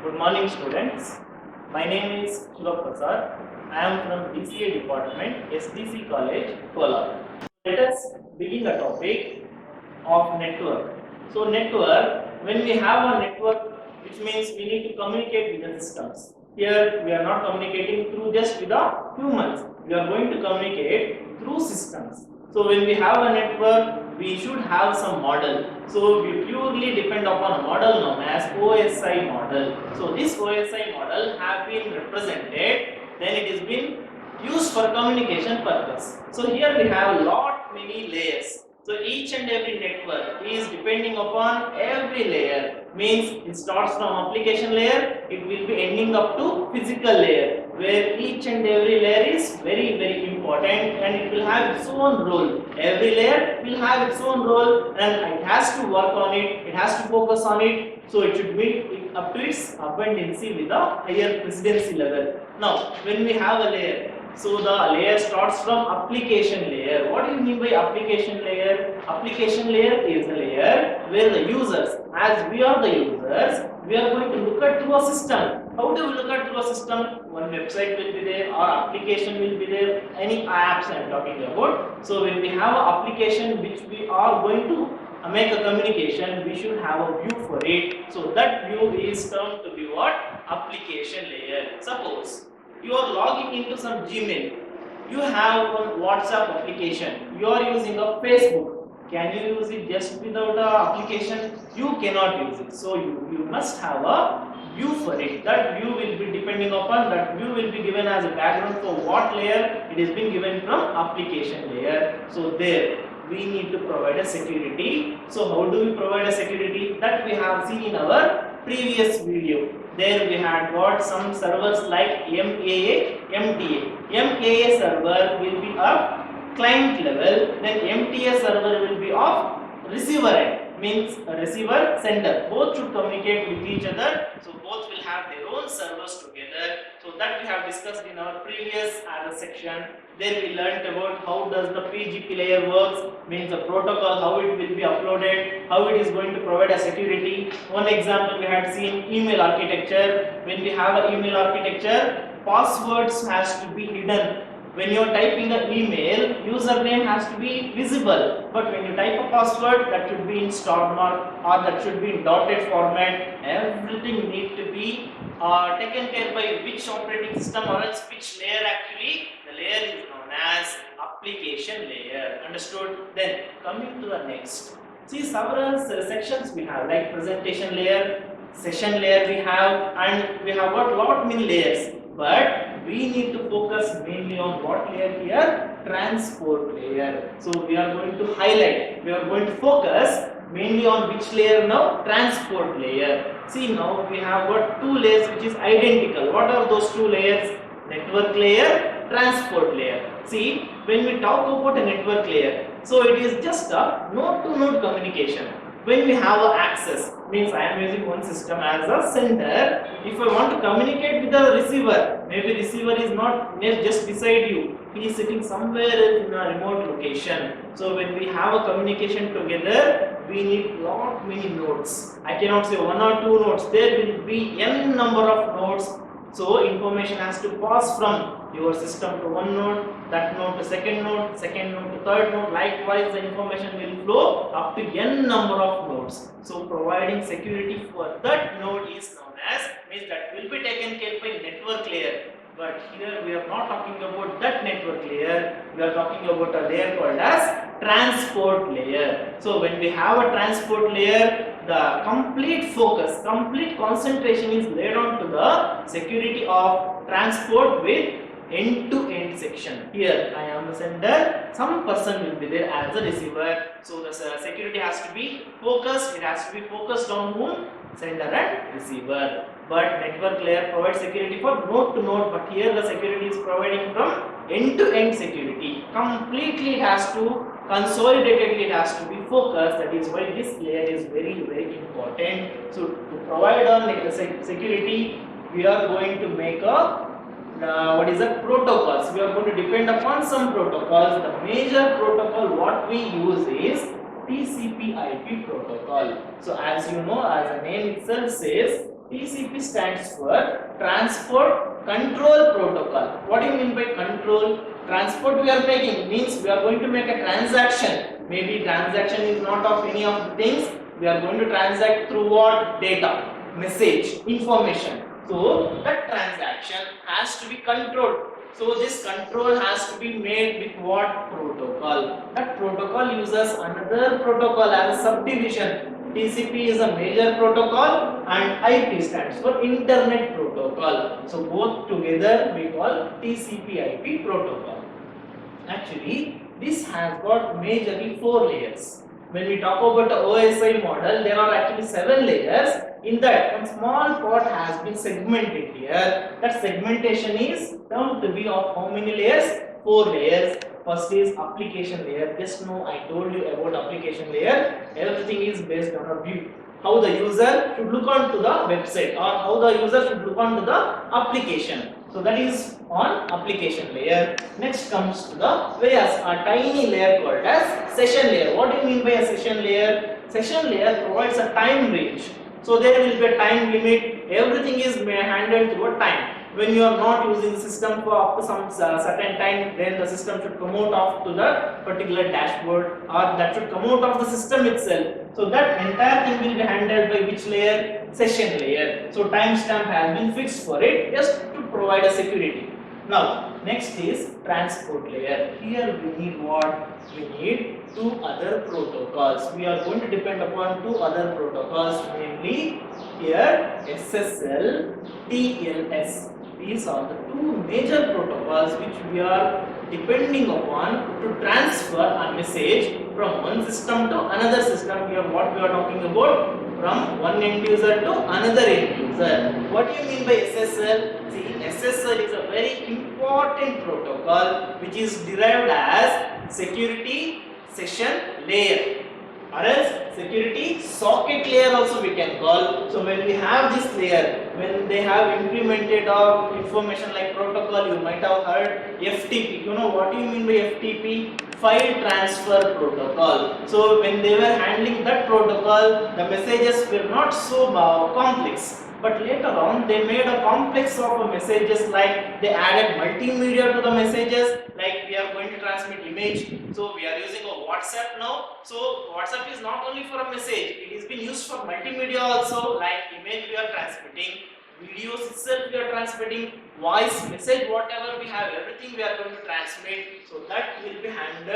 Good morning, students. My name is Shubha Prasad. I am from DCA department, SDC College, Kolar. Let us begin the topic of network. So, network, when we have a network, which means we need to communicate with the systems. Here, we are not communicating through just with the humans. We are going to communicate through systems. So, when we have a network, we should have some model. So, we purely depend upon a model known as OSI model. So, this OSI model have been represented, then it is been used for communication purpose. So, here we have lot many layers. So each and every network is depending upon every layer. Means it starts from application layer, it will be ending up to physical layer, where each and every layer is very important and it will have its own role. Every layer will have its own role and it has to work on it, it has to focus on it. So it should be up to its abundancy with a higher presidency level. Now when we have a layer, so the layer starts from application layer. What do you mean by application layer? Application layer is a layer where the users, as we are the users, we are going to look at through a system. How do we look at through a system? One website will be there, or application will be there, any apps I am talking about. So when we have an application which we are going to make a communication, we should have a view for it. So that view is termed to be what? Application layer. Suppose you are logging into some Gmail, you have one WhatsApp application, you are using a Facebook. Can you use it just without a application? You cannot use it. So you must have a view for it. That view will be depending upon, that view will be given as a background for what layer it is being given from application layer. So there we need to provide a security. So how do we provide a security? That we have seen in our previous video. There we had got some servers like MAA, MTA. MAA server will be of client level, then MTA server will be of receiver end, means receiver sender. Both should communicate with each other, so both will have their own servers together. So that we have discussed in our previous section. There we learnt about how does the PGP layer works, means the protocol, how it will be uploaded, how it is going to provide a security. One example we had seen email architecture. When we have an email architecture, passwords has to be hidden. When you are typing an email, username has to be visible, but when you type a password, that should be in star mark or that should be in dotted format. Everything needs to be taken care by which operating system or else which layer. Actually the layer is known as application layer. Understood? Then coming to the next, see several sections we have, like presentation layer, session layer we have, and we have got lot many layers, but we need to focus mainly on what layer here? Transport layer. So we are going to highlight, we are going to focus mainly on which layer now? Transport layer. See, now we have got two layers which is identical. What are those two layers? Network layer, transport layer. See, when we talk about a network layer, so it is just a node-to-node communication. When we have a access, means I am using one system as a sender. If I want to communicate with the receiver, maybe receiver is not just beside you, he is sitting somewhere in a remote location. So when we have a communication together, we need lot many nodes. I cannot say one or two nodes, there will be n number of nodes. So information has to pass from your system to one node, that node to second node to third node. Likewise, the information will flow up to n number of nodes. So providing security for that node is known as, means that will be taken care by network layer. But here we are not talking about that network layer, we are talking about a layer called as transport layer. So when we have a transport layer, the complete focus, complete concentration is laid on to the security of transport with end-to-end section. Here I am the sender, some person will be there as a receiver. So the security has to be focused, it has to be focused on whom? Sender and receiver. But network layer provides security for node to node, but here the security is providing from end-to-end security. Completely it has to, consolidatedly it has to be focused. That is why this layer is very important. So to provide on security, we are going to make a what is the protocols. We are going to depend upon some protocols. The major protocol what we use is TCP/IP protocol. So as you know, as the name itself says, TCP stands for Transport Control Protocol. What do you mean by control? Transport we are making means we are going to make a transaction. Maybe transaction is not of any of the things. We are going to transact through what? Data, message, information. So that transaction has to be controlled. So this control has to be made with what? Protocol. That protocol uses another protocol as a subdivision. TCP is a major protocol and IP stands for Internet Protocol. So both together we call TCP/IP protocol. Actually, this has got majorly 4 layers. When we talk about the OSI model, there are actually 7 layers. In that, one small part has been segmented here. That segmentation is found to be of how many layers? 4 layers. First is application layer. Just now I told you about application layer. Everything is based on a view. How the user should look onto the website or how the user should look onto the application. So that is on application layer. Next comes to the a tiny layer called as session layer. What do you mean by a session layer? Session layer provides a time range. So there will be a time limit. Everything is handled through a time. When you are not using the system for up to some certain time, then the system should come out of to the particular dashboard, or that should come out of the system itself. So that entire thing will be handled by which layer? Session layer. So timestamp has been fixed for it just to provide a security. Now next is transport layer. Here we need what? We need 2 other protocols. We are going to depend upon 2 other protocols, namely here SSL, TLS. These are the 2 major protocols which we are depending upon to transfer a message from one system to another system. Here what we are talking about? From one end user to another end user. What do you mean by SSL? See, SSL is a very important protocol which is derived as security session layer, or else security socket layer also we can call. So when we have this layer, when they have implemented information like protocol, you might have heard FTP. You know what do you mean by FTP? File transfer protocol. So when they were handling that protocol, the messages were not so complex. But later on, they made a complex of messages, like they added multimedia to the messages, like we are going to transmit image. So we are using a WhatsApp now. So WhatsApp is not only for a message, it is being used for multimedia also, like image we are transmitting, videos itself we are transmitting, voice, message, whatever we have, everything we are going to transmit. So that will be handled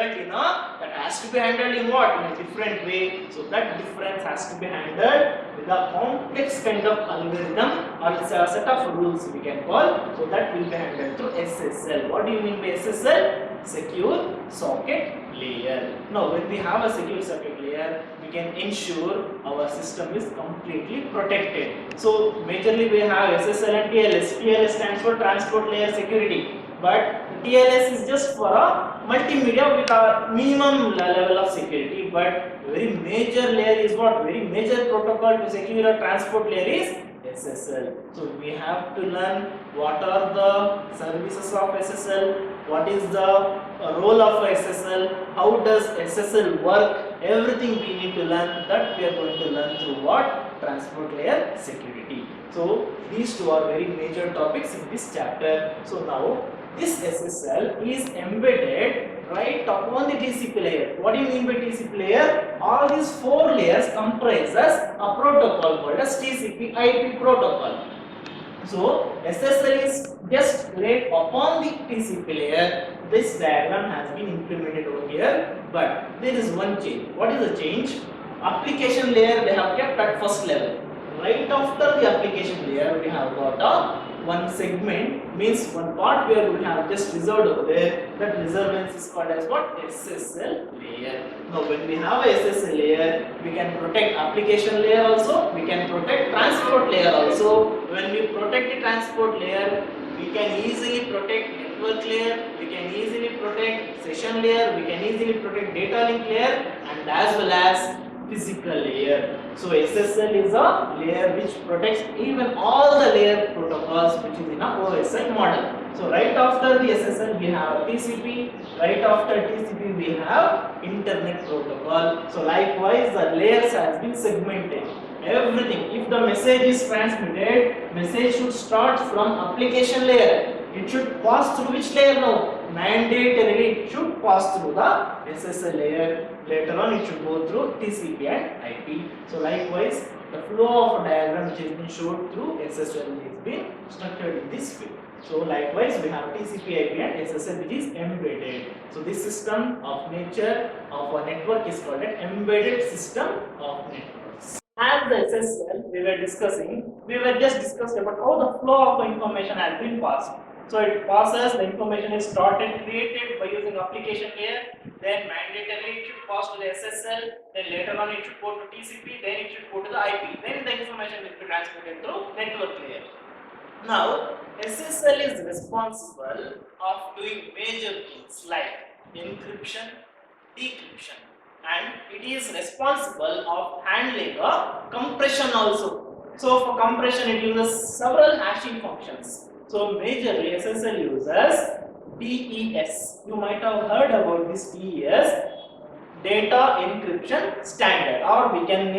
that has to be handled in what? In a different way. So that difference has to be handled with a complex kind of algorithm, or a set of rules we can call. So that will be handled through SSL. What do you mean by SSL? Secure socket layer. Now when we have a secure socket layer, we can ensure our system is completely protected. So majorly we have SSL and TLS. TLS stands for transport layer security, but TLS is just for a multimedia with a minimum level of security. But very major layer is what? Very major protocol to secure a transport layer is SSL. So we have to learn what are the services of SSL, what is the role of SSL, how does SSL work, everything we need to learn. That we are going to learn through what? Transport layer security. So these 2 are very major topics in this chapter. So now this SSL is embedded right upon the TCP layer. What do you mean by TCP layer? All these 4 layers comprises a protocol called as TCP/IP protocol. So SSL is just laid upon the TCP layer. This diagram has been implemented over here, but there is one change. What is the change? Application layer they have kept at first level. Right after the application layer, we have got one segment, means one part where we have just reserved over there. That reservance is called as what? SSL layer. Now when we have a SSL layer, we can protect application layer also, we can protect transport layer also. When we protect the transport layer, we can easily protect network layer, we can easily protect session layer, we can easily protect data link layer, and as well as physical layer. So SSL is a layer which protects even all the layer protocols which is in a OSI model. So right after the SSL we have TCP, right after TCP we have Internet Protocol. So likewise the layers has been segmented. everything. If the message is transmitted, message should start from application layer. It should pass through which layer now? Mandatorily it should pass through the SSL layer. Later on it should go through TCP and IP. So likewise, the flow of a diagram which has been shown through SSL is been structured in this way. So likewise we have TCP IP and SSL which is embedded. So this system of nature of a network is called an embedded system of networks. As the SSL we were just discussed about how the flow of information has been passed. So it passes, the information is created by using application layer, then mandatorily it should pass to the SSL, then later on it should go to TCP, then it should go to the IP, then the information will be transmitted through network layer. Now, SSL is responsible of doing major things like encryption, decryption, and it is responsible of handling a compression also. So for compression it uses several hashing functions. So majorly SSL uses DES. You might have heard about this DES, data encryption standard, or we can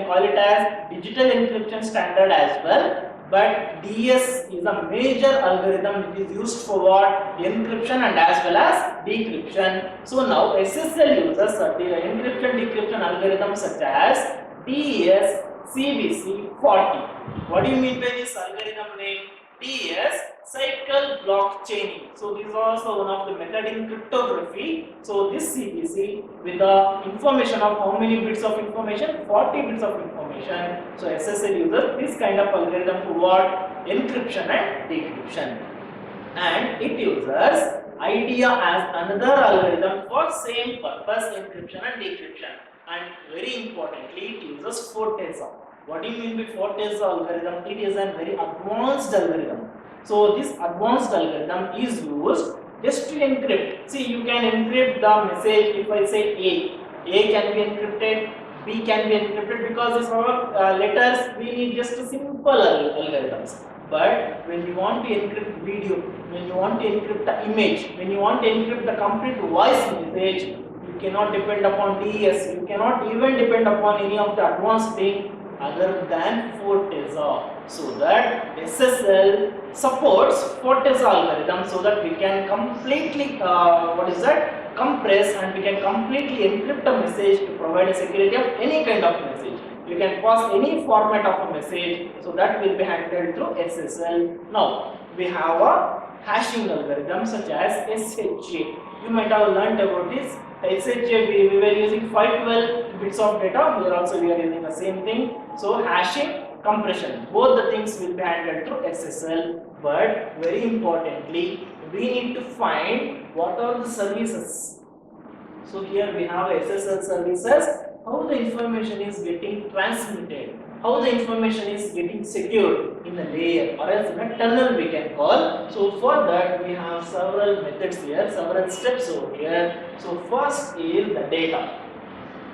call it as digital encryption standard as well. But DES is a major algorithm which is used for what? Encryption and as well as decryption. So now SSL uses encryption decryption algorithms such as DES CBC 40. What do you mean by this algorithm name? DES cycle block chaining. So this is also one of the method in cryptography. So this CBC with the information of how many bits of information? 40 bits of information. So SSL uses this kind of algorithm for what? Encryption and decryption. And it uses IDEA as another algorithm for same purpose, encryption and decryption. And very importantly, it uses Forteza. What do you mean by Forteza algorithm? It is a very advanced algorithm. So this advanced algorithm is used just to encrypt. See, you can encrypt the message. If I say A can be encrypted, B can be encrypted, because these are letters, we need just a simple algorithms. But when you want to encrypt video, when you want to encrypt the image, when you want to encrypt the complete voice message, you cannot depend upon DES. You cannot even depend upon any of the advanced thing other than Forteza. So that SSL supports Forteza algorithm so that we can completely compress, and we can completely encrypt a message to provide a security of any kind of message. You can pass any format of a message, so that will be handled through SSL. Now we have a hashing algorithm such as SHA. You might have learnt about this. SHA, we were using 512 bits of data. Here also we are using the same thing. So hashing, compression, both the things will be handled through SSL. But very importantly, we need to find what are the services. So here we have SSL services, how the information is getting transmitted, how the information is getting secured in a layer or else in a tunnel we can call. So for that we have several methods here, several steps over here. So first is the data.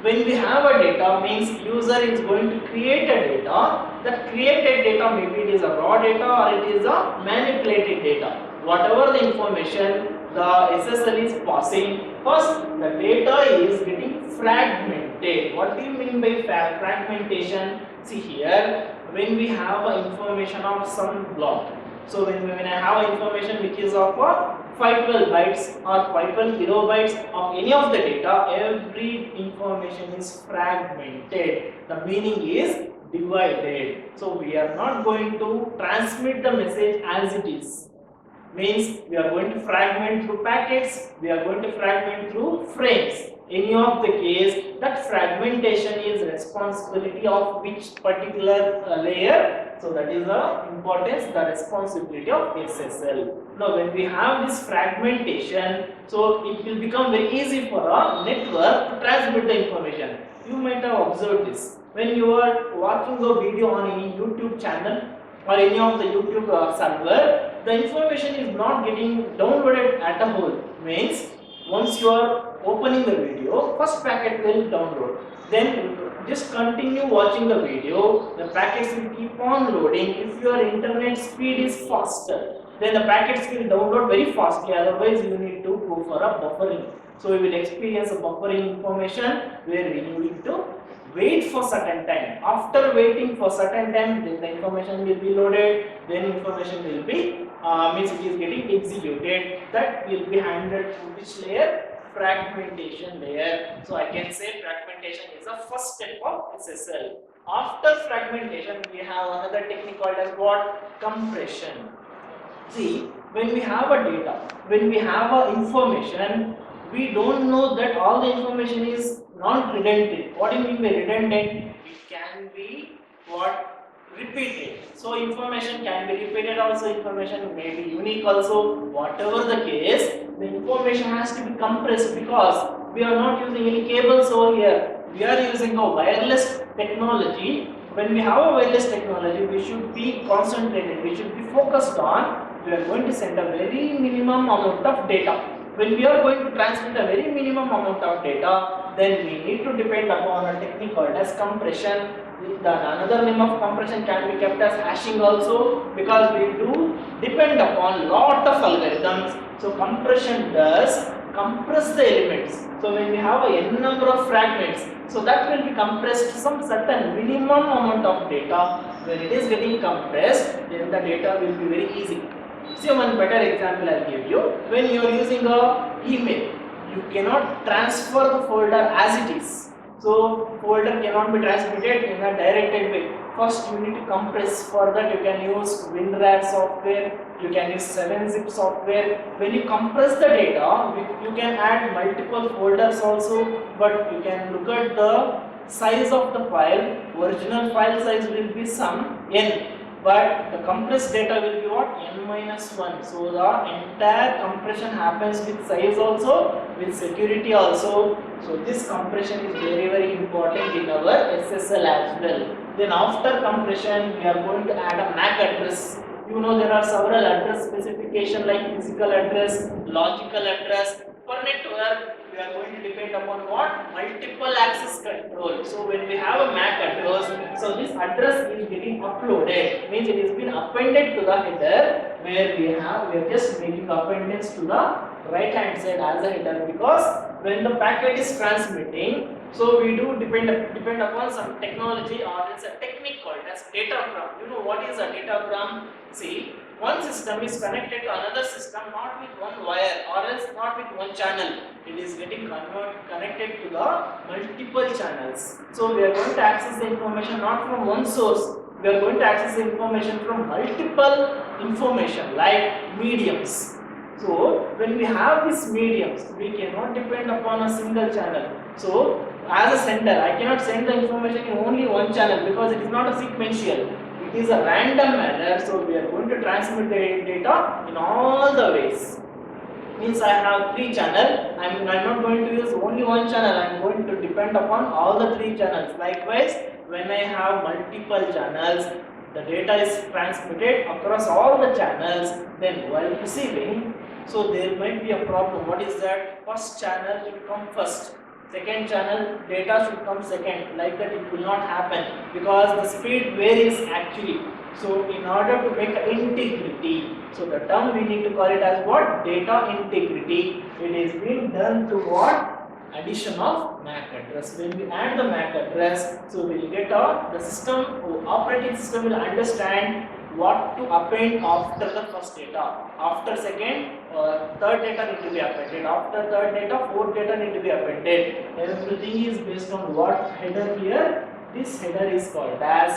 When we have a data, means user is going to create a data. That created data, maybe it is a raw data or it is a manipulated data. Whatever the information the SSL is passing, first the data is getting fragmented. What do you mean by fragmentation? See here, when we have information of some block. So when I have information which is of 512 bytes or 512 kilobytes of any of the data, every information is fragmented. The meaning is divided. So we are not going to transmit the message as it is. Means we are going to fragment through packets, we are going to fragment through frames. Any of the case, that fragmentation is responsibility of which particular layer. So that is the importance, the responsibility of SSL. Now when we have this fragmentation, so it will become very easy for a network to transmit the information. You might have observed this. When you are watching a video on any YouTube channel or any of the YouTube server, the information is not getting downloaded at a whole. Means once you are opening the video, first packet will download. Then just continue watching the video, the packets will keep on loading. If your internet speed is faster, then the packets will download very fastly, otherwise you need to go for a buffering. So we will experience a buffering information where we need to wait for certain time. After waiting for certain time, then the information will be loaded. Then information will be means it is getting executed. That will be handled through which layer? Fragmentation layer. So I can say fragmentation is the first step of SSL. After fragmentation, we have another technique called as what? Compression. See, when we have a data, when we have a information, we don't know that all the information is not redundant. What do you mean by redundant? It can be what? Repeated. So information can be repeated also, information may be unique also. Whatever the case, the information has to be compressed because we are not using any cables over here. We are using a wireless technology. When we have a wireless technology, we should be concentrated, we should be focused on, we are going to send a very minimum amount of data. When we are going to transmit a very minimum amount of data, then we need to depend upon a technique called as compression. Another name of compression can be kept as hashing also, because we do depend upon lot of algorithms. So compression does compress the elements. So when we have a n number of fragments, so that will be compressed some certain minimum amount of data. When it is getting compressed, then the data will be very easy. See, one better example I'll give you. When you are using a email, you cannot transfer the folder as it is. So folder cannot be transmitted in a directed way. First you need to compress. For that you can use WinRAR software, you can use 7-zip software. When you compress the data, you can add multiple folders also, but you can look at the size of the file. Original file size will be some n, but the compressed data will be what? n-1. So the entire compression happens with size also, with security also. So this compression is very important in our SSL as well. Then after compression, we are going to add a MAC address. You know there are several address specification like physical address, logical address. For network, we are going to depend upon what? Multiple access control. So when we have a MAC address, so this address is getting uploaded, means it is been appended to the header, where we are just making appendage to the right hand side as a header, because when the packet is transmitting, so we do depend upon some technology, or it's a technique called as datagram. You know what is a datagram? See, one system is connected to another system not with one wire, or else not with one channel. It is getting connected to the multiple channels. So we are going to access the information not from one source. We are going to access the information from multiple information like mediums. So when we have these mediums, we cannot depend upon a single channel. So as a sender, I cannot send the information in only one channel, because it is not a sequential. It is a random manner. So we are going to transmit the data in all the ways. Means I have 3 channels. I am not going to use only one channel. I am going to depend upon all the 3 channels. Likewise, when I have multiple channels, the data is transmitted across all the channels. Then while receiving, so there might be a problem. What is that? First channel should come first, second channel data should come second. Like that it will not happen, because the speed varies actually. So in order to make integrity, so the term we need to call it as what? Data integrity. It is being done through what? Addition of MAC address. When we add the MAC address, so we will get the system, operating system will understand what to append after the first data. After second, third data need to be appended. After third data, fourth data need to be appended. Everything is based on what header here? This header is called as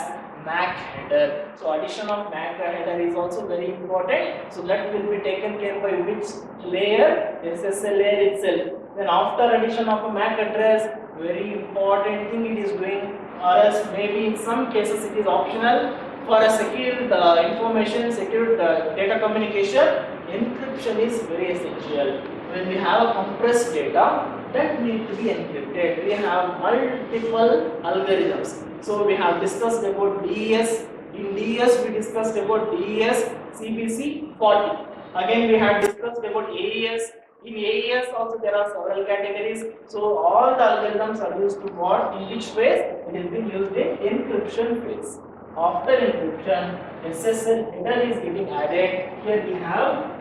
MAC header. So addition of MAC header is also very important. So that will be taken care by which layer? SSL layer itself. Then after addition of a MAC address, very important thing it is doing, or else maybe in some cases it is optional. For a secured information, secured data communication, encryption is very essential. When we have a compressed data, that need to be encrypted. We have multiple algorithms. So we have discussed about DES. In DES we discussed about DES CBC 40. Again we have discussed about AES. In AES also there are several categories. So all the algorithms are used to what? In which phase? It is being used in encryption phase. After encryption, SSL header is getting added. Here we have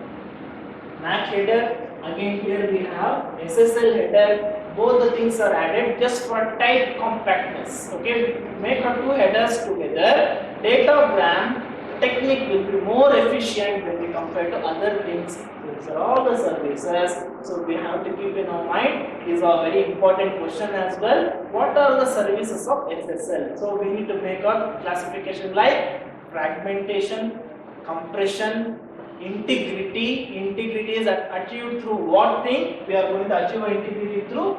MAC header. Again here we have SSL header. Both the things are added just for tight compactness. Okay, make the two headers together. Datagram technique will be more efficient when we compare to other things. These are all the services. So we have to keep in our mind. It is a very important question as well. What are the services of SSL? So we need to make a classification like fragmentation, compression, integrity. Integrity is achieved through what thing? We are going to achieve integrity through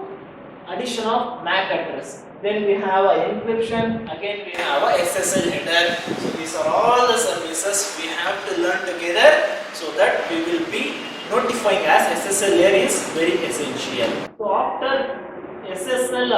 addition of MAC address. Then we have a encryption. Again we have a SSL header. So these are all the services we have to learn together, so that we will be notifying as SSL layer is very essential. So after SSL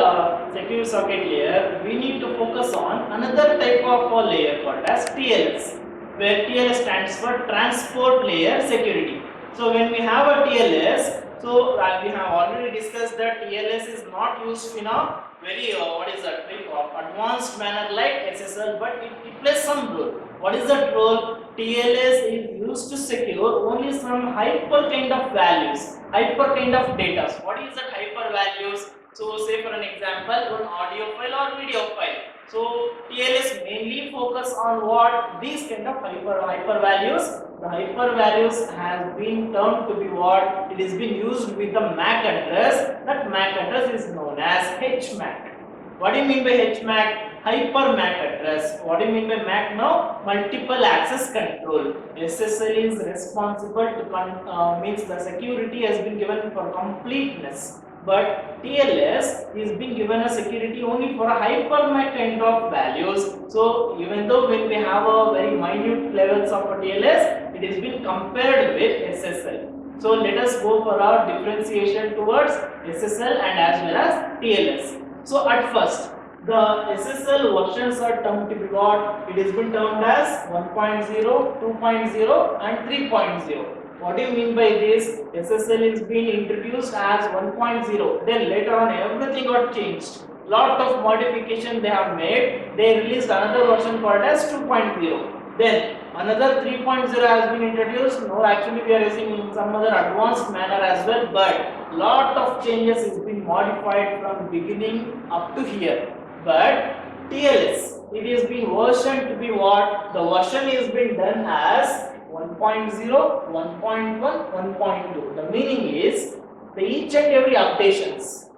secure socket layer, we need to focus on another type of a layer called as TLS, where TLS stands for transport layer security. So when we have a TLS, so we have already discussed that TLS is not used in a very advanced manner like SSL, but it plays some role. What is that role? TLS is used to secure only some hyper kind of values, hyper kind of data. So what is that hyper values? So say for an example, one audio file or video file. So TLS mainly focus on what? These kind of hyper values. The hyper values has been termed to be what? It is been used with the MAC address. That MAC address is known as HMAC. What do you mean by HMAC? Hyper MAC address. What do you mean by MAC now? Multiple access control. SSL is responsible to means the security has been given for completeness. But TLS is being given a security only for a hyperMAC kind of values. So even though when we have a very minute levels of a TLS, it is being compared with SSL. So let us go for our differentiation towards SSL and as well as TLS. So at first, the SSL versions are termed to be what? It has been termed as 1.0, 2.0 and 3.0. What do you mean by this? SSL is being introduced as 1.0. Then later on everything got changed. Lot of modification they have made. They released another version called as 2.0. Then another 3.0 has been introduced. No, actually we are using in some other advanced manner as well. But lot of changes is being modified from beginning up to here. But TLS, it is being versioned to be what? The version is being done as 1.0, 1.1, 1.2. The meaning is the each and every updations.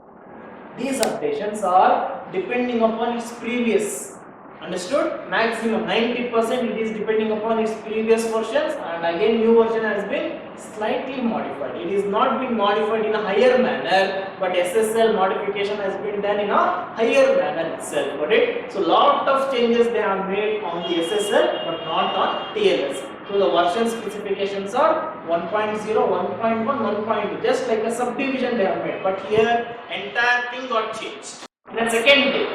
These updations are depending upon its previous. Understood? Maximum 90% it is depending upon its previous versions, and again new version has been slightly modified. It is not been modified in a higher manner, but SSL modification has been done in a higher manner itself. Got it? So lot of changes they have made on the SSL but not on TLS. So the version specifications are 1.0, 1.1, 1.2, just like a subdivision they have made. But here entire thing got changed. The second thing,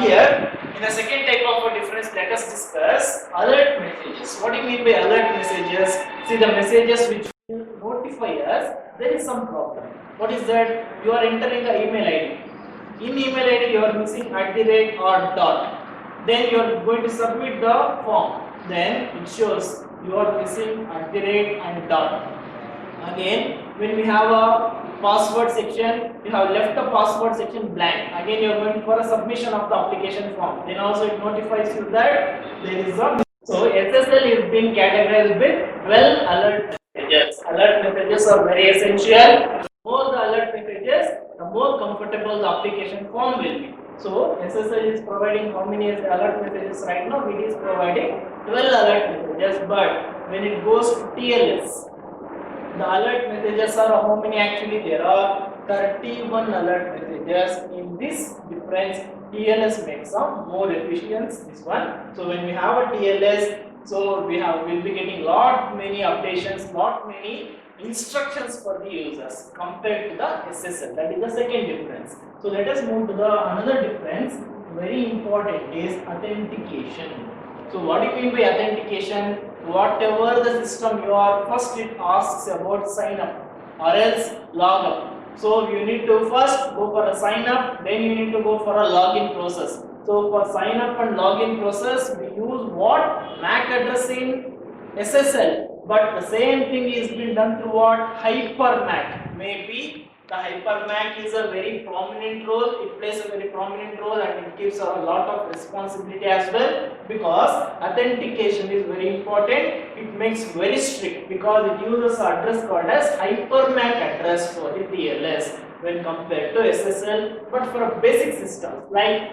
here in a second type of a difference, let us discuss alert messages. What do you mean by alert messages? See, the messages which will notify us there is some problem. What is that? You are entering the email ID. In email ID you are missing @ or dot. Then you are going to submit the form. Then it shows you are missing @ and dot. Again, when we have a password section, you have left the password section blank. Again, you are going for a submission of the application form. Then also it notifies you that there is a. So SSL is being categorized with 12 alert messages. Alert messages are very essential. The more the alert messages, the more comfortable the application form will be. So SSL is providing how many alert messages right now? It is providing 12 alert messages, but when it goes to TLS, the alert messages are how many actually? There are 31 alert messages. In this difference, TLS makes some more efficient this one. So when we have a TLS, so we'll be getting many updations, many instructions for the users compared to the SSL. That is the second difference. So let us move to the another difference. Very important is authentication. So what do you mean by authentication? Whatever the system you are, first it asks about sign up or else log up. So you need to first go for a sign up, then you need to go for a login process. So for sign up and login process, we use what? MAC address in SSL. but the same thing is been done through what? HyperMac. Maybe the HyperMac is a very prominent role. It plays a very prominent role and it gives a lot of responsibility as well, because authentication is very important. It makes very strict because it uses an address called as HyperMac address for the TLS when compared to SSL. But for a basic system like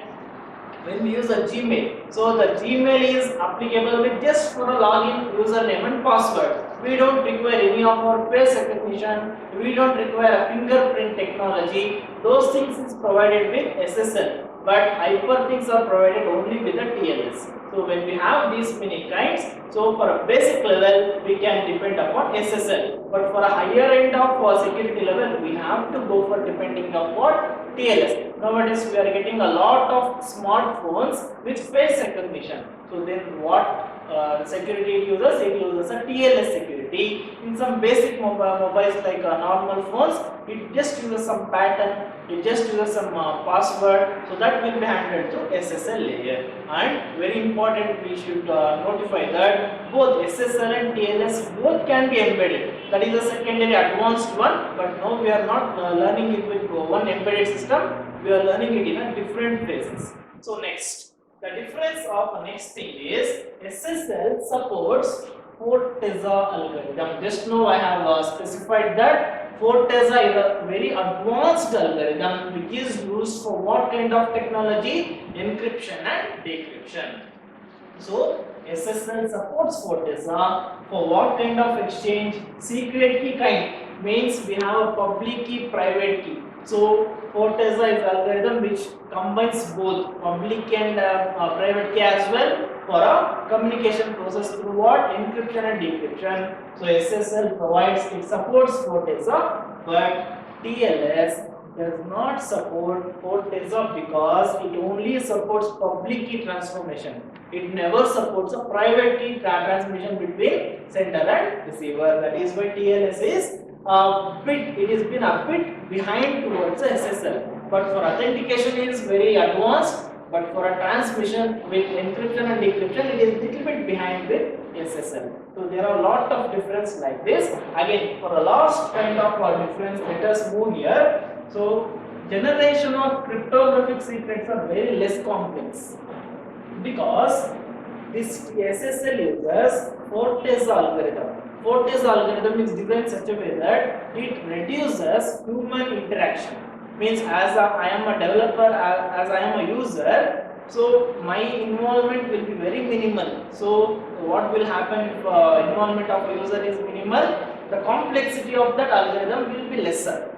when we use a Gmail, so the Gmail is applicable with just for a login, username and password. We don't require any of our face recognition, we don't require a fingerprint technology. Those things is provided with SSL, but hyperthings are provided only with the TLS. So when we have these many kinds, so for a basic level we can depend upon SSL, but for a higher end of security level we have to go for depending upon TLS. Nowadays we are getting a lot of smartphones with face recognition. So then what security it uses? It uses a TLS security. In some basic mobiles like normal phones, it just uses some pattern, it just uses some password. So that will be handled through SSL layer. And very important, we should notify that both SSL and TLS both can be embedded. That is a secondary advanced one, but now we are not learning it with one embedded system. We are learning it in a different phases. So next, the difference of next thing is SSL supports Fortezza algorithm. Just now I have specified that Fortezza is a very advanced algorithm which is used for what kind of technology? Encryption and decryption. So SSL supports Fortezza for what kind of exchange? Secret key kind, means we have a public key, private key. So Fortezza is algorithm which combines both public and private key as well for a communication process through what? Encryption and decryption. So SSL provides, it supports Fortezza, but TLS does not support Fortezza because it only supports public key transformation. It never supports a private key transmission between sender and receiver. That is why TLS is it has been a bit behind towards the SSL. But for authentication it is very advanced. But for a transmission with encryption and decryption, it is little bit behind with SSL. So there are a lot of difference like this. Again, for the last kind of difference, let us move here. So generation of cryptographic secrets are very less complex because this SSL uses Fortezza algorithm. Fortezza algorithm is designed such a way that it reduces human interaction. Means as I am a developer, as I am a user, so my involvement will be very minimal. So what will happen if involvement of a user is minimal? The complexity of that algorithm will be lesser.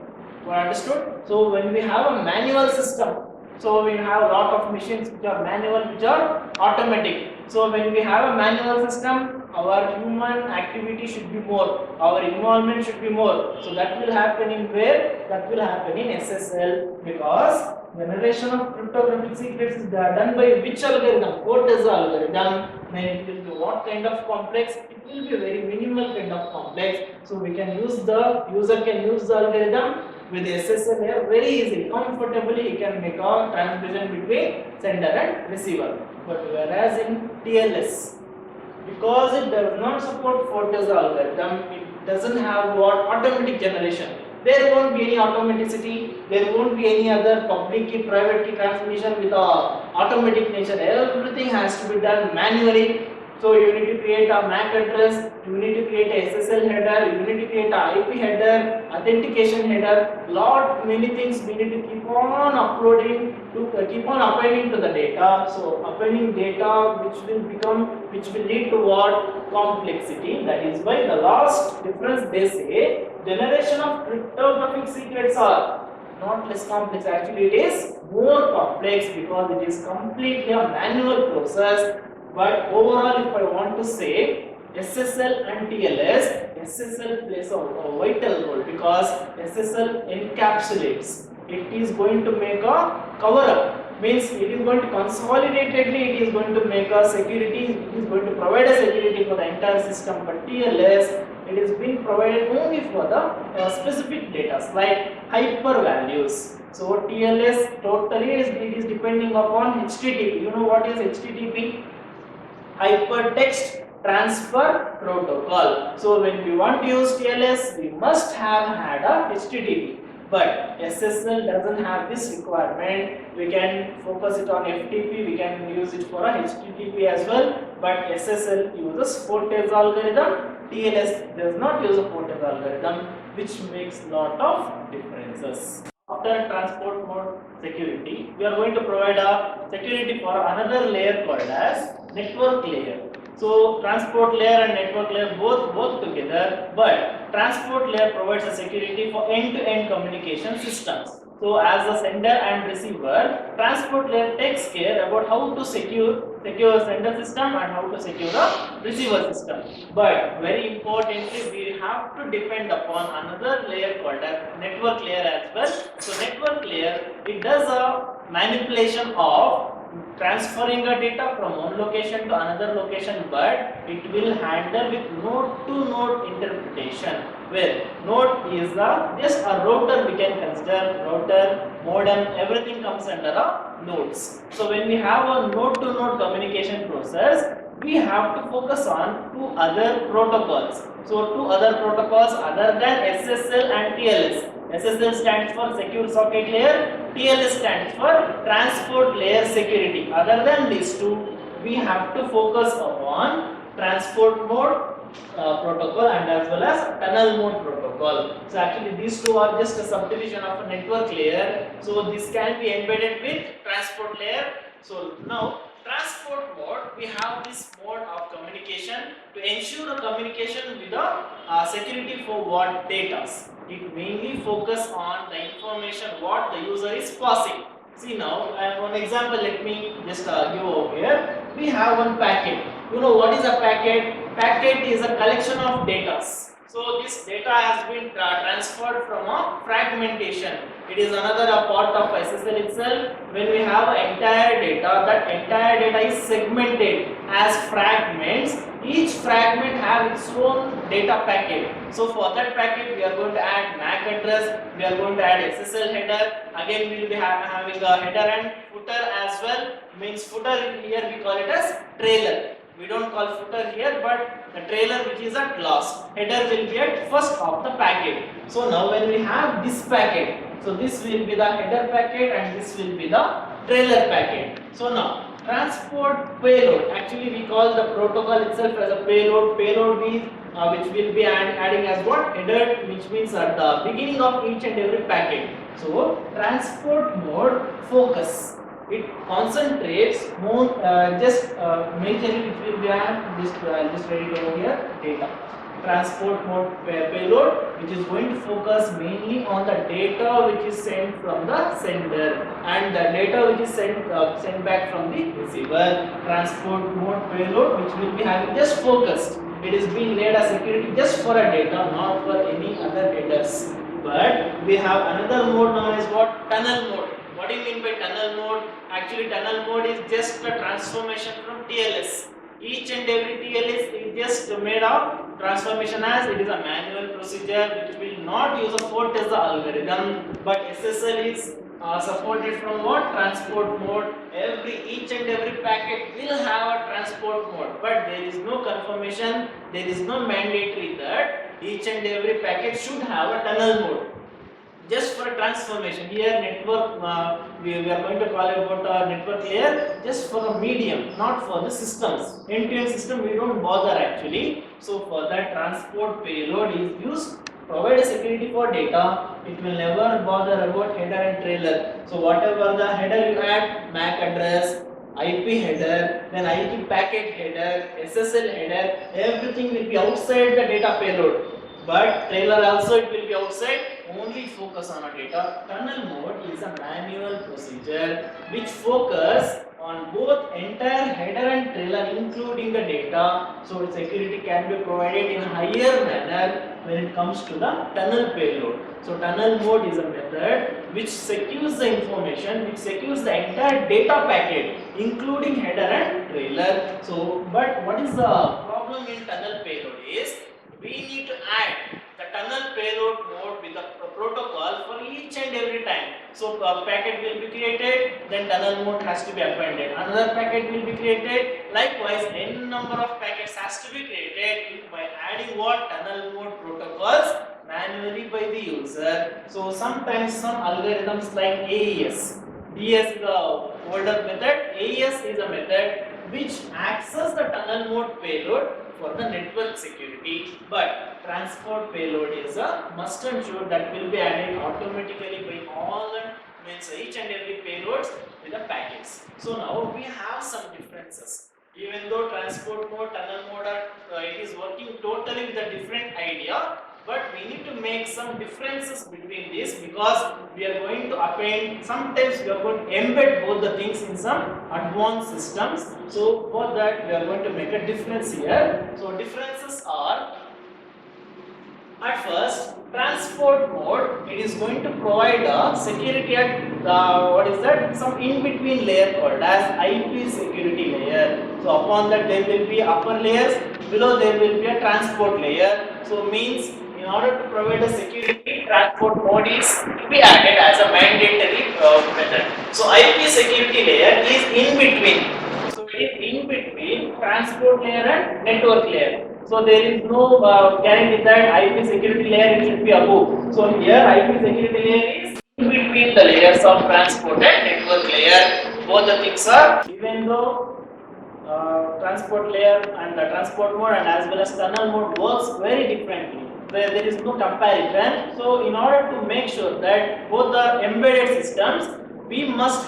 Understood? So when we have a manual system, so we have a lot of machines which are manual, which are automatic. So when we have a manual system, our human activity should be more, our involvement should be more. So that will happen in where? That will happen in SSL, because generation of cryptographic secrets is done by which algorithm? Fortezza algorithm. Then it will be what kind of complex? It will be very minimal kind of complex. So we can use the user can use the algorithm with SSL layer very easily, comfortably he can make a transmission between sender and receiver. But whereas in TLS, because it does not support Fortezza algorithm, it doesn't have what? Automatic generation. There won't be any automaticity, there won't be any other public key, private key transmission with automatic nature. Everything has to be done manually. So you need to create a MAC address, you need to create a SSL header, you need to create a IP header, authentication header, many things we need to keep on uploading, to keep on appending to the data. So appending data which will lead to what? Complexity. That is why the last difference they say, generation of cryptographic secrets are not less complex, actually it is more complex because it is completely a manual process. But overall, if I want to say SSL and TLS, SSL plays a vital role because SSL encapsulates. It is going to make a cover up, means it is going to consolidatedly, it is going to make a security, it is going to provide a security for the entire system. But TLS, it is being provided only for the specific data like hyper values. So TLS totally it is depending upon HTTP. You know what is HTTP? Hypertext Transfer protocol. So when we want to use TLS, we must have had a HTTP. But SSL doesn't have this requirement. We can focus it on FTP, we can use it for a HTTP as well. But SSL uses Fortes algorithm. TLS does not use a Fortes algorithm, which makes lot of differences. After transport mode security, we are going to provide a security for another layer called as network layer. So transport layer and network layer both work together, but transport layer provides a security for end-to-end communication systems. So as a sender and receiver, transport layer takes care about how to secure sender system and how to secure the receiver system. But very importantly, we have to depend upon another layer called as network layer as well. So network layer, it does a manipulation of transferring a data from one location to another location, but it will handle with node to node interpretation, where node is just a router. We can consider router, modem, everything comes under a nodes. So when we have a node to node communication process, we have to focus on two other protocols. So two other protocols other than SSL and TLS. SSL stands for secure socket layer, TLS stands for transport layer security. Other than these two, we have to focus upon transport mode protocol and as well as tunnel mode protocol. So actually these two are just a subdivision of a network layer. So this can be embedded with transport layer. So now transport mode, we have this mode of communication to ensure a communication with the security for what data. It mainly focus on the information what the user is passing. See now, one example let me just give over here. We have one packet. You know what is a packet? Packet is a collection of data. So this data has been transferred from a fragmentation. It is another part of SSL itself. When we have entire data, that entire data is segmented as fragments. Each fragment have its own data packet. So for that packet, we are going to add MAC address. We are going to add SSL header. Again, we will be having a header and footer as well. Means footer here we call it as trailer. We don't call footer here, but the trailer which is a class. Header will be at first of the packet. So now when we have this packet, so this will be the header packet and this will be the trailer packet. So now transport payload. Actually, we call the protocol itself as a payload. Payload is which will be adding as what? Header, which means at the beginning of each and every packet. So transport mode focus. It concentrates more majorly which will be just write it over here, data. Transport mode payload, which is going to focus mainly on the data which is sent from the sender and the data which is sent back from the receiver. Transport mode payload, which will be having just focused. It is being laid as security just for a data, not for any other headers. But we have another mode known as what? Tunnel mode. What do you mean by tunnel mode? Actually, tunnel mode is just a transformation from TLS. Each and every TLS is just made of transformation, as it is a manual procedure which will not use a Fortes algorithm, but SSL is supported from what? Transport mode. Each and every packet will have a transport mode, but there is no confirmation, there is no mandatory that each and every packet should have a tunnel mode. Just for a transformation here, network we are going to call about a network layer just for a medium, not for the systems. End-to-end system we don't bother actually. So for that, transport payload is used. Provide a security for data. It will never bother about header and trailer. So whatever the header you add, MAC address, IP header, then IP packet header, SSL header, everything will be outside the data payload. But trailer also it will be outside. Only focus on a data. Tunnel mode is a manual procedure which focus on both entire header and trailer, including the data. So security can be provided in a higher manner when it comes to the tunnel payload. So tunnel mode is a method which secures the information, which secures the entire data packet, including header and trailer. So, but what is the problem in tunnel payload is we need to add the tunnel payload mode with the protocol for each and every time. So a packet will be created, then tunnel mode has to be appended. Another packet will be created. Likewise, n number of packets has to be created by adding what tunnel mode protocols manually by the user. So sometimes some algorithms like AES, DS is the older method. AES is a method which access the tunnel mode payload for the network security, but transport payload is a must and should that will be added automatically by all the means each and every payloads with the packets. So now we have some differences. Even though transport mode, tunnel mode are it is working totally with a different idea, but we need to make some differences between this because we are going to append, sometimes we are going to embed both the things in some advanced systems. So for that we are going to make a difference here. So differences are, at first, transport mode, it is going to provide a security at what is that? Some in-between layer called as IP security layer. So upon that there will be upper layers, below there will be a transport layer. So means in order to provide a security, transport mode is to be added as a mandatory method. So IP security layer is in between. So it is in between transport layer and network layer. So there is no guarantee that IP security layer it should be above. So here IP security layer is in between the layers of transport and network layer. Both the things are, even though transport layer and the transport mode and as well as tunnel mode works very differently, where there is no comparison. So in order to make sure that both the embedded systems, we must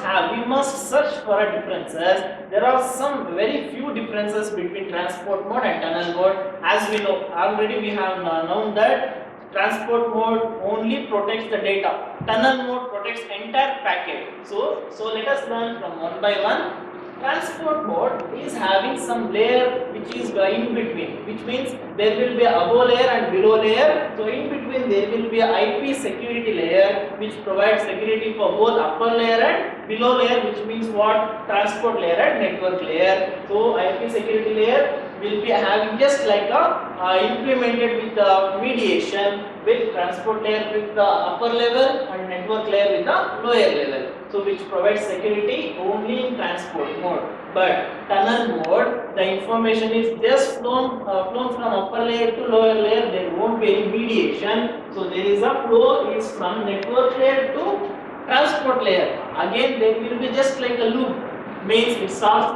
search for a differences. There are some very few differences between transport mode and tunnel mode. As we know already, we have known that transport mode only protects the data, tunnel mode protects entire packet. So let us learn from one by one. Transport mode is having some layer which is in between, which means there will be a above layer and below layer. So in between there will be a IP security layer which provides security for both upper layer and below layer, which means what? Transport layer and network layer. So IP security layer will be having just like a implemented with the mediation with transport layer with the upper level and network layer with the lower level. So which provides security only in transport mode. But tunnel mode, the information is just flown from upper layer to lower layer. There won't be any mediation. So there is a flow is from network layer to transport layer. Again, there will be just like a loop. Means it starts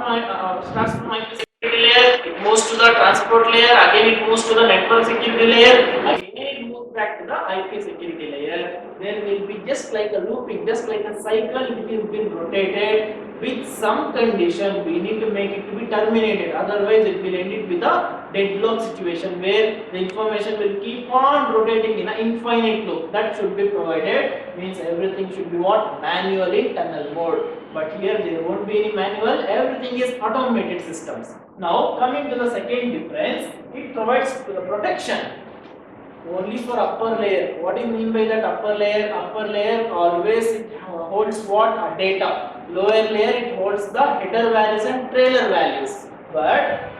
from IP security layer, it moves to the transport layer. Again, it moves to the network security layer. Again, it moves back to the IP security layer. There will be just like a looping, just like a cycle which is being rotated with some condition. We need to make it to be terminated, otherwise it will end it with a deadlock situation where the information will keep on rotating in an infinite loop. That should be provided, means everything should be what? Manual in tunnel mode. But here there won't be any manual, everything is automated systems. Now coming to the second difference, it provides the protection only for upper layer. What do you mean by that upper layer? Upper layer always it holds what? Data. Lower layer it holds the header values and trailer values. But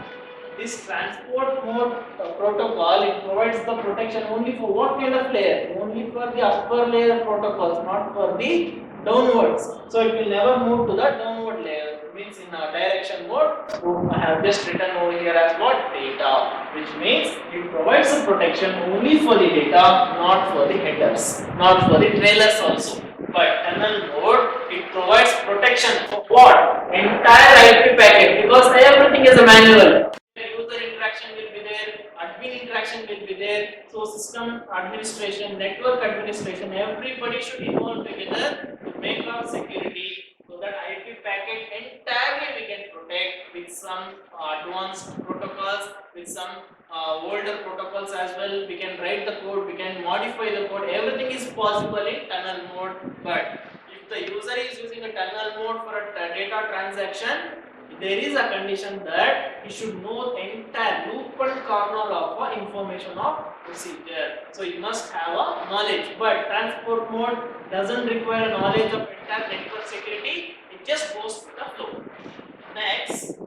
this transport mode protocol, it provides the protection only for what kind of layer? Only for the upper layer protocols, not for the downwards. So it will never move to the downward layer. Means in a direction mode, I have just written over here as what? Data, which means it provides the protection only for the data, not for the headers, not for the trailers also. But tunnel mode, it provides protection for what? Entire IP packet, because everything is a manual. User interaction will be there, admin interaction will be there. So system administration, network administration, everybody should involve together to make our security, so that IP packet entirely we can protect with some advanced protocols, with some older protocols as well. We can write the code, we can modify the code. Everything is possible in tunnel mode. But if the user is using a tunnel mode for a data transaction, there is a condition that he should know entire loop and kernel of information of procedure. So you must have a knowledge. But transport mode doesn't require knowledge of entire network security. It just goes with the flow. Next,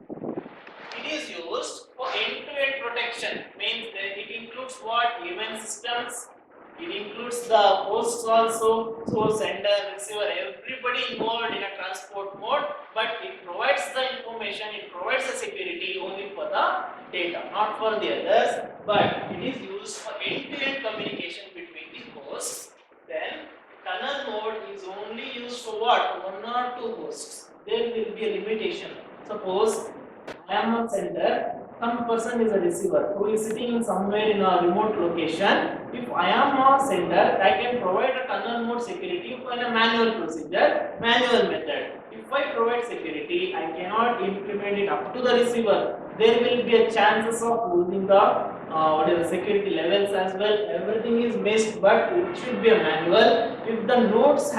it is used for end-to-end protection. Means that it includes what? Event systems, It includes the hosts also, so sender, receiver, everybody involved in a transport mode, but it provides the information, it provides the security only for the data, not for the others, but it is used for end-to-end communication between the hosts. Then tunnel mode is only used for what? One or two hosts. There will be a limitation. Suppose I am a sender, some person is a receiver who is sitting somewhere in a remote location. If I am a sender, I can provide a tunnel mode security in a manual procedure, manual method. If I provide security, I cannot implement it up to the receiver. There will be a chances of losing the what is the security levels as well. Everything is missed, but it should be a manual. If the nodes is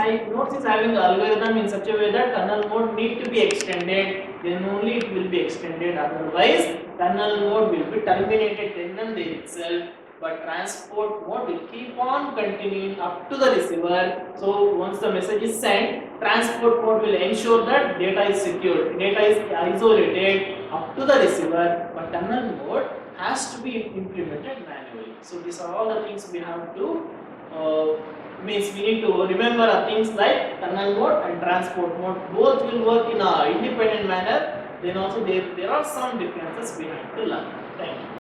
having the algorithm in such a way that tunnel mode need to be extended, then only it will be extended. Otherwise, tunnel mode will be terminated then and there itself. But transport mode will keep on continuing up to the receiver. So once the message is sent, transport mode will ensure that data is secured, data is isolated up to the receiver. But tunnel mode has to be implemented manually. So these are all the things we have to means we need to remember things like tunnel mode and transport mode. Both will work in a independent manner. Then also there are some differences we have to learn. Thank you.